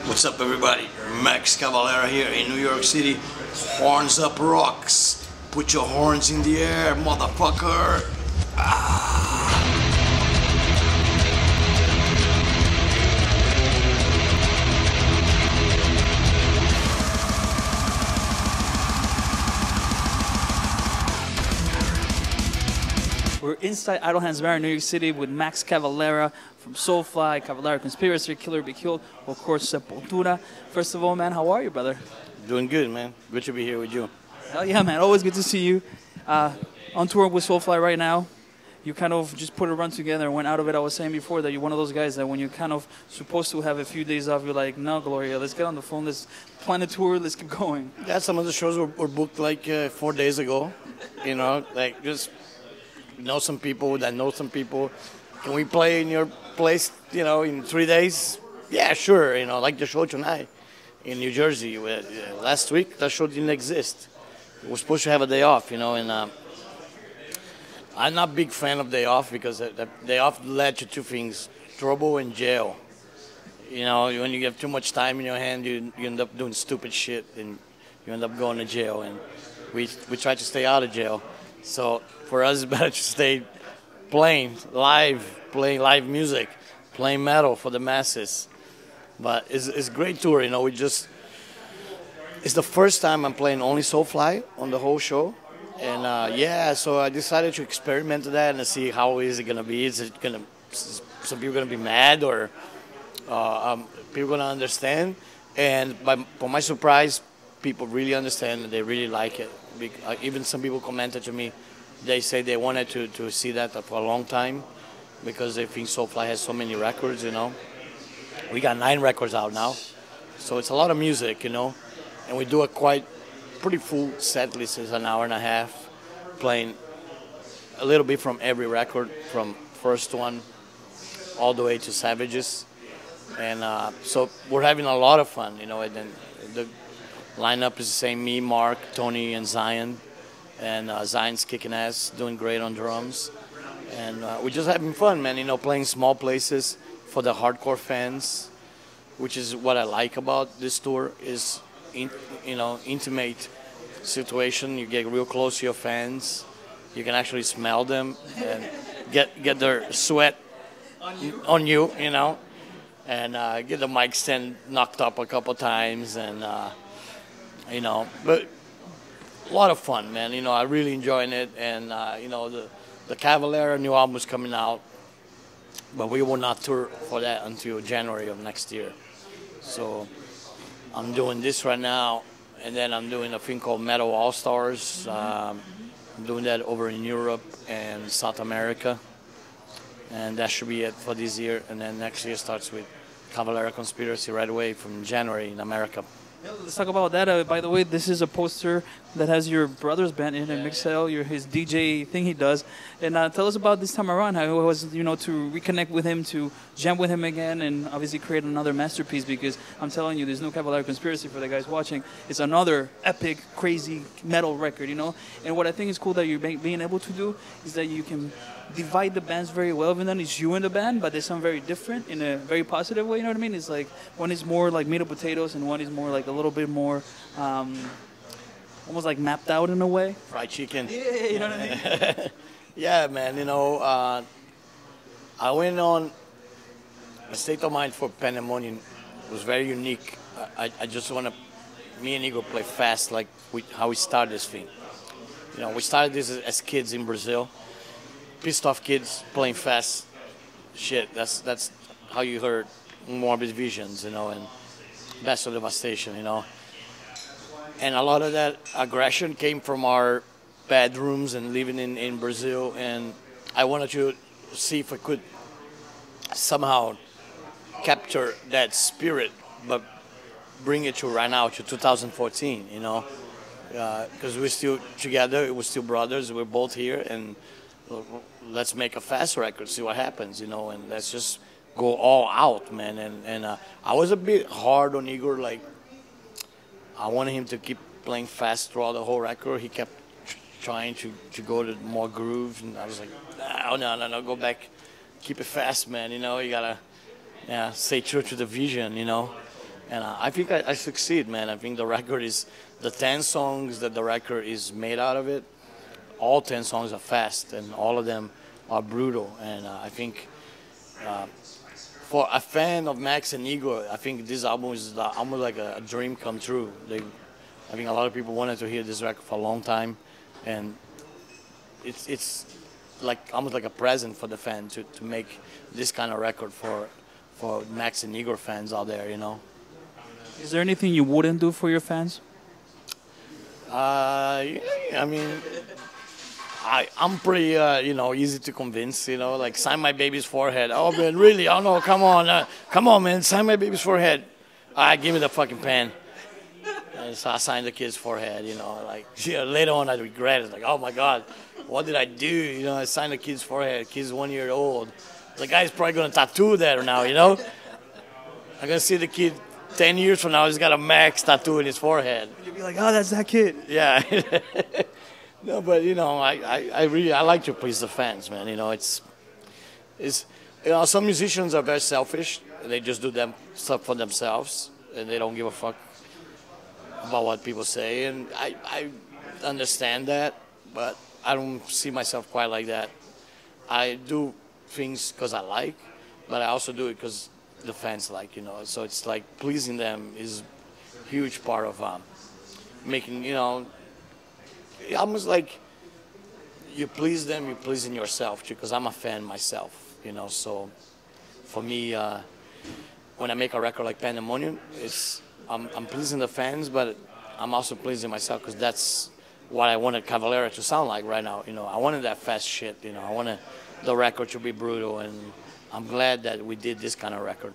What's up, everybody? Max Cavalera here in New York City. Horns up rocks. Put your horns in the air, motherfucker. We're inside Idle Hands Bar in New York City with Max Cavalera from Soulfly, CAVALERA CONSPIRAcy, Killer Be Killed, of course, SEPULTURA. First of all, man, how are you, brother? Doing good, man. Good to be here with you. Hell yeah, man. Always good to see you. On tour with Soulfly right now. You kind of just put a run together and went out of it. I was saying before that you're one of those guys that when you're kind of supposed to have a few days off, you're like, no, Gloria, let's get on the phone, let's plan a tour, let's keep going. Yeah, some of the shows were booked like 4 days ago. You know, like just know some people that know some people. Can we play in your place, you know, in 3 days? Yeah, sure. You know, like the show tonight in New Jersey. Last week, that show didn't exist. We were supposed to have a day off, you know, and I'm not a big fan of day off because the day off led to two things, trouble and jail. You know, when you have too much time in your hand, you end up doing stupid shit and you end up going to jail. And we try to stay out of jail. So for us, it's better to stay playing live music, playing metal for the masses. But it's a great tour, you know. It's the first time I'm playing only Soulfly on the whole show. And yeah, so I decided to experiment with that and see how is it gonna be. Is it gonna, some people gonna be mad or people gonna understand? And for my surprise, people really understand and they really like it. Even some people commented to me, they say they wanted to see that for a long time because they think Soulfly has so many records, you know. We got 9 records out now, so it's a lot of music, you know. And we do a pretty full set list. It's an hour and a half, playing a little bit from every record, from first one all the way to Savages. And so we're having a lot of fun, you know. And then the lineup is the same: me, Mark, Tony, and Zion. And Zion's kicking ass, doing great on drums. And we're just having fun, man, you know, playing small places for the hardcore fans, which is what I like about this tour, is, you know, intimate situation. You get real close to your fans. You can actually smell them and get their sweat on you, you know, and get the mic stand knocked up a couple times, and you know, but a lot of fun, man. You know, I really enjoying it, and you know, the Cavalera new album is coming out, but we will not tour for that until January of next year. So I'm doing this right now, and then I'm doing a thing called Metal All Stars. I'm doing that over in Europe and South America, and that should be it for this year. And then next year starts with CAVALERA CONSPIRACY right away from January in America. Let's talk about that. By the way, this is a poster that has your brother's band in it, Mixel, his DJ thing he does. And tell us about this time around, how it was, you know, to reconnect with him, to jam with him again, and obviously create another masterpiece, because I'm telling you, there's no CAVALERA CONSPIRAcy for the guys watching. It's another epic, crazy metal record, you know? And what I think is cool that you're being able to do is that you can divide the bands very well, even though it's you in the band, but they sound very different in a very positive way, you know what I mean? It's like one is more like meat and potatoes and one is more like a little bit more almost like mapped out in a way. Fried chicken. Yeah, you know what I mean? Yeah, man, you know, I went on a state of mind for Pandemonium. It was very unique. I just want to, me and Igor play fast, like how we started this thing. You know, we started this as kids in Brazil. Pissed off kids playing fast shit. That's how you heard Morbid Visions, you know, and Best of Devastation, you know. And a lot of that aggression came from our bedrooms and living in Brazil. And I wanted to see if I could somehow capture that spirit, but bring it to right now, to 2014, you know. Because we're still together, we're still brothers, we're both here, and let's make a fast record, see what happens, you know, and let's just go all out, man. And I was a bit hard on Igor, like, I wanted him to keep playing fast throughout the whole record. He kept trying to go to more grooves, and I was like, no, go back, keep it fast, man, you know, you gotta stay true to the vision, you know. And I think I succeed, man. I think the record is, the 10 songs that the record is made out of it, all 10 songs are fast, and all of them are brutal. And I think for a fan of Max and Igor, I think this album is almost like a dream come true. I think a lot of people wanted to hear this record for a long time, and it's like almost like a present for the fan to make this kind of record for Max and Igor fans out there, you know. Is there anything you wouldn't do for your fans? I mean, I'm pretty, you know, easy to convince, you know, like sign my baby's forehead. Oh, man, really? Oh, no, come on, man, sign my baby's forehead. Give me the fucking pen. And so I signed the kid's forehead, you know, like, yeah, later on I regret it. Like, oh, my God, what did I do? You know, I signed the kid's forehead. Kid's 1 year old. The guy's probably going to tattoo that now, you know? I'm going to see the kid 10 years from now, he's got a Max tattoo in his forehead. You'll be like, oh, that's that kid. Yeah. No, but, you know, I really like to please the fans, man. You know, it's you know, some musicians are very selfish. They just do stuff for themselves, and they don't give a fuck about what people say. And I understand that, but I don't see myself quite like that. I do things because I like, but I also do it because the fans like, you know. So it's like pleasing them is a huge part of making, you know, almost like you please them, you're pleasing yourself too, because I'm a fan myself, you know. So for me, when I make a record like Pandemonium, I'm pleasing the fans, but I'm also pleasing myself, because that's what I wanted Cavalera to sound like right now. You know, I wanted that fast shit, you know. I wanted the record to be brutal, and I'm glad that we did this kind of record.